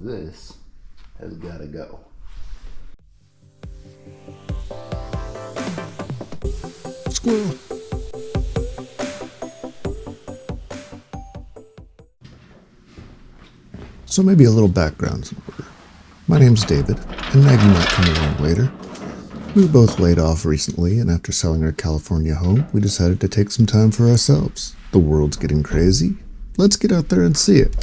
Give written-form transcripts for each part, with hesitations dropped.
this has got to go. Squirrel. So maybe a little background in order. My name's David, and Maggie might come along later. We were both laid off recently, and after selling our California home, we decided to take some time for ourselves. The world's getting crazy. Let's get out there and see it.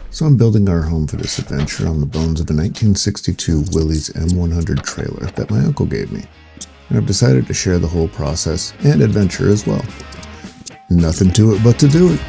So I'm building our home for this adventure on the bones of a 1962 Willys M100 trailer that my uncle gave me. And I've decided to share the whole process and adventure as well. Nothing to it but to do it.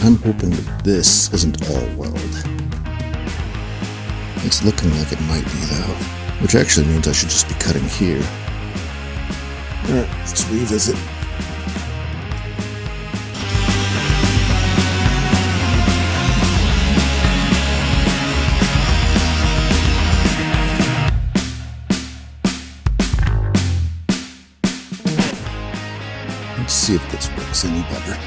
I'm hoping that this isn't all weld. It's looking like it might be though, which actually means I should just be cutting here. Alright, let's revisit. Let's see if this works any better.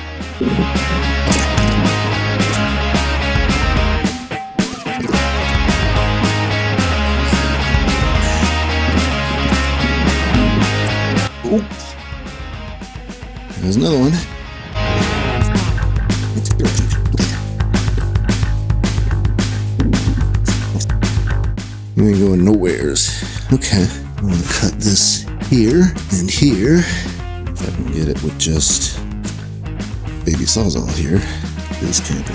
Oh, there's another one. You ain't going nowheres. Okay, I'm gonna cut this here and here. If I can get it with just baby sawzall here. This camper.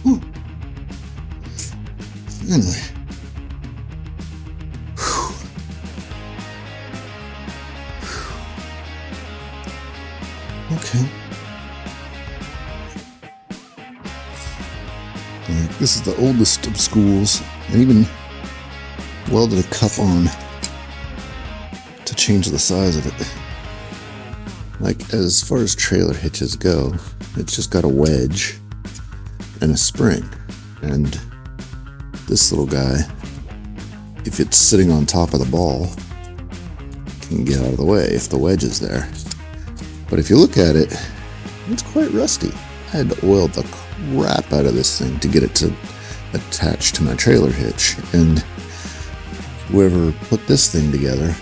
Oof. Anyway. Okay. Like, this is the oldest of schools. I even welded a cup on to change the size of it. Like, as far as trailer hitches go, it's just got a wedge and a spring. And this little guy, if it's sitting on top of the ball, can get out of the way if the wedge is there. But if you look at it, it's quite rusty. I had to oil the crap out of this thing to get it to attach to my trailer hitch. And whoever put this thing together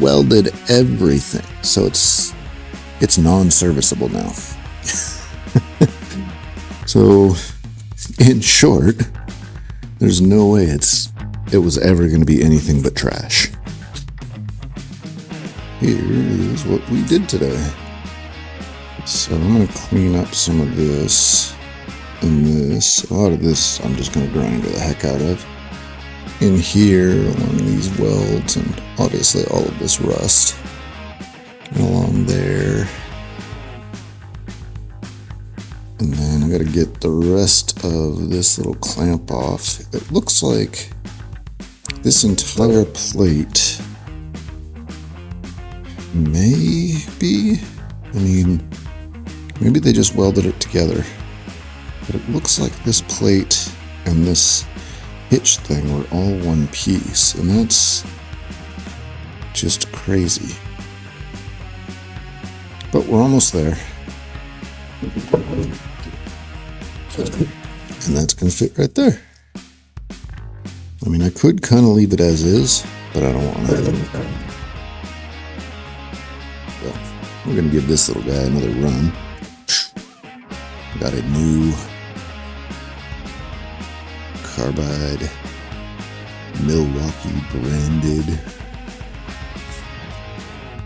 welded everything. So it's non-serviceable now. So, in short, there's no way it was ever going to be anything but trash. Here is what we did today. So I'm going to clean up some of this and this. A lot of this I'm just going to grind the heck out of. In here, along these welds, and obviously all of this rust. And along there. And then I got to get the rest of this little clamp off. It looks like this entire plate maybe, maybe they just welded it together. But it looks like this plate and this hitch thing were all one piece, and that's just crazy. But we're almost there. And that's going to fit right there. I mean, I could kind of leave it as is, but I don't want to. So, we're going to give this little guy another run. Got a new carbide Milwaukee branded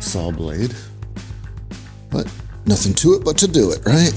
saw blade. But Nothing to it but to do it, right?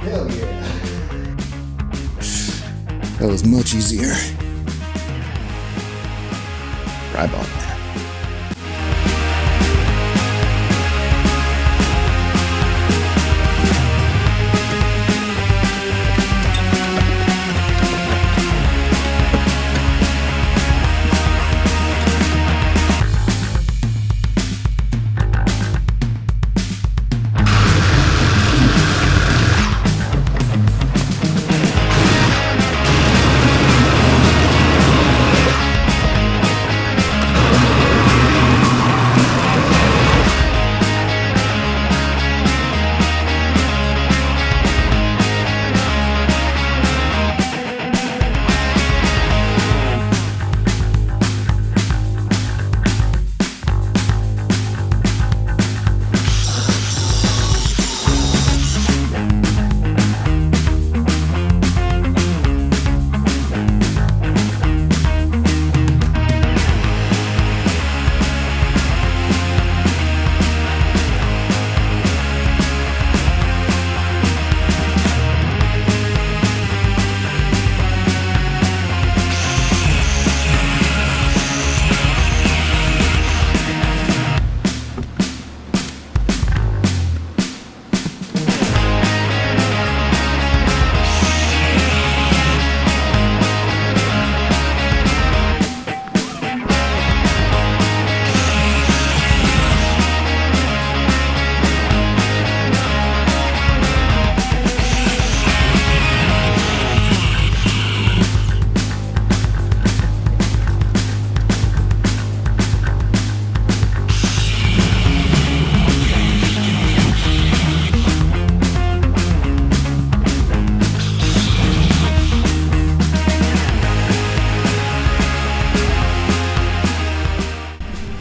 Hell yeah. That was much easier. Right on.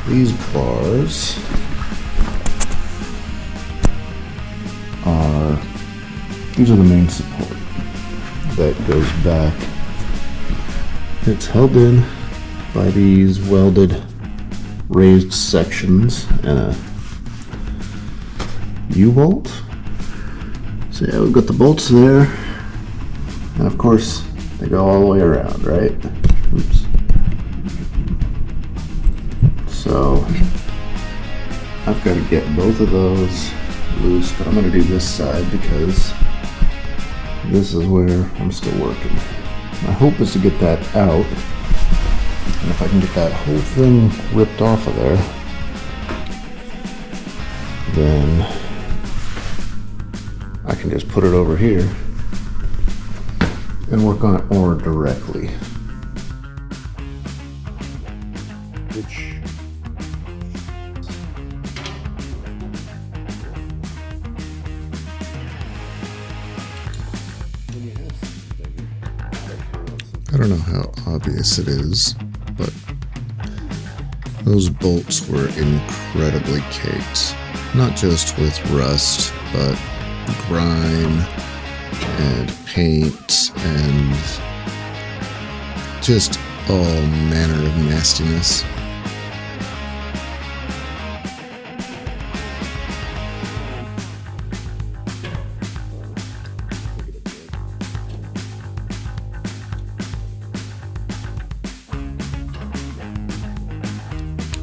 These bars these are the main support that goes back. It's held in by these welded raised sections and a U-bolt. So yeah, we've got the bolts there, and of course they go all the way around, right? Oops. So I've got to get both of those loose, but I'm going to do this side because this is where I'm still working. My hope is to get that out, and if I can get that whole thing ripped off of there, then I can just put it over here and work on it more directly. I don't know how obvious it is, but those bolts were incredibly caked. Not just with rust, but grime and paint and just all manner of nastiness.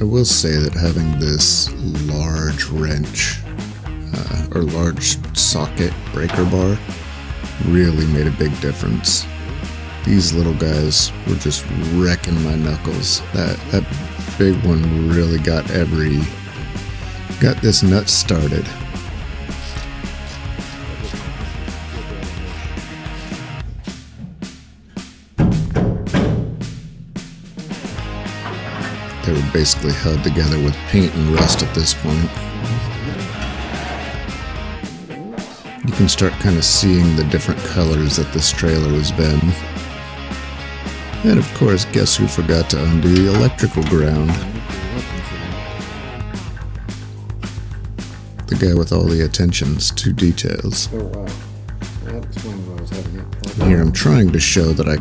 I will say that having this large wrench or large socket breaker bar really made a big difference. These little guys were just wrecking my knuckles. That big one really got this nut started. They were basically held together with paint and rust at this point. You can start kind of seeing the different colors that this trailer has been. And of course, guess who forgot to undo the electrical ground? The guy with all the attentions to details. Oh wow. That explains why I was having that problem. Here I'm trying to show that I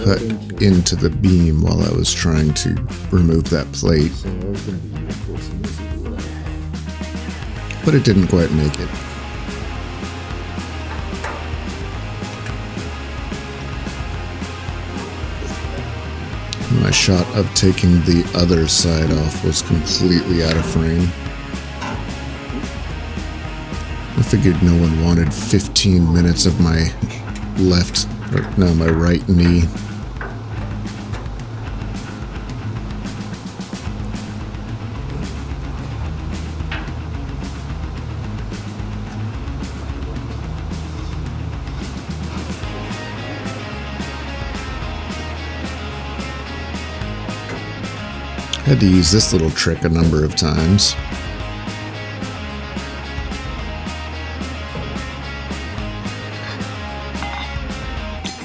cut into the beam while I was trying to remove that plate. So I was going to be reinforcing this as well. But it didn't quite make it. My shot of taking the other side off was completely out of frame. I figured no one wanted 15 minutes of my my right knee. Had to use this little trick a number of times.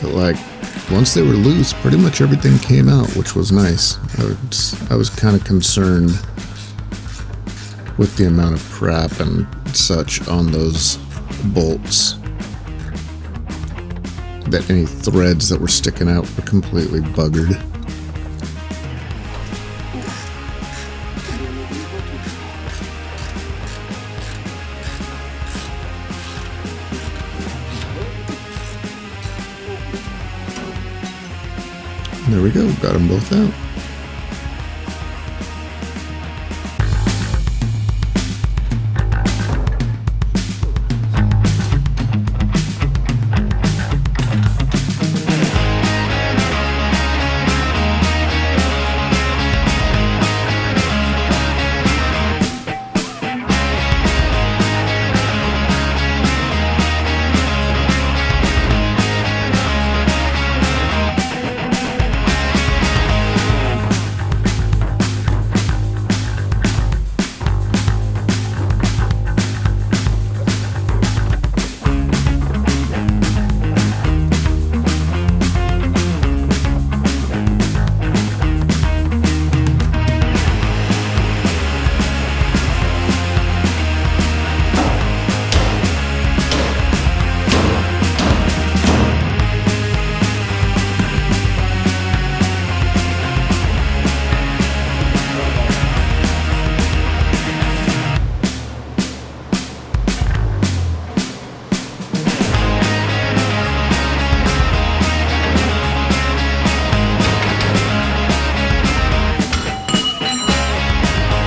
But like, once they were loose, pretty much everything came out, which was nice. I was kind of concerned with the amount of crap and such on those bolts, that any threads that were sticking out were completely buggered. There we go, got them both out.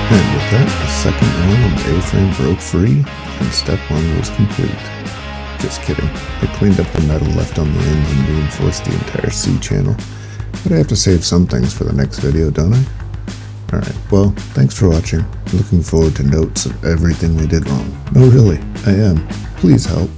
And with that, the second one on the A-frame broke free, and step one was complete. Just kidding. I cleaned up the metal left on the ends and reinforced the entire C-channel. But I have to save some things for the next video, don't I? Alright, well, thanks for watching. Looking forward to notes of everything we did wrong. No, really, I am. Please help.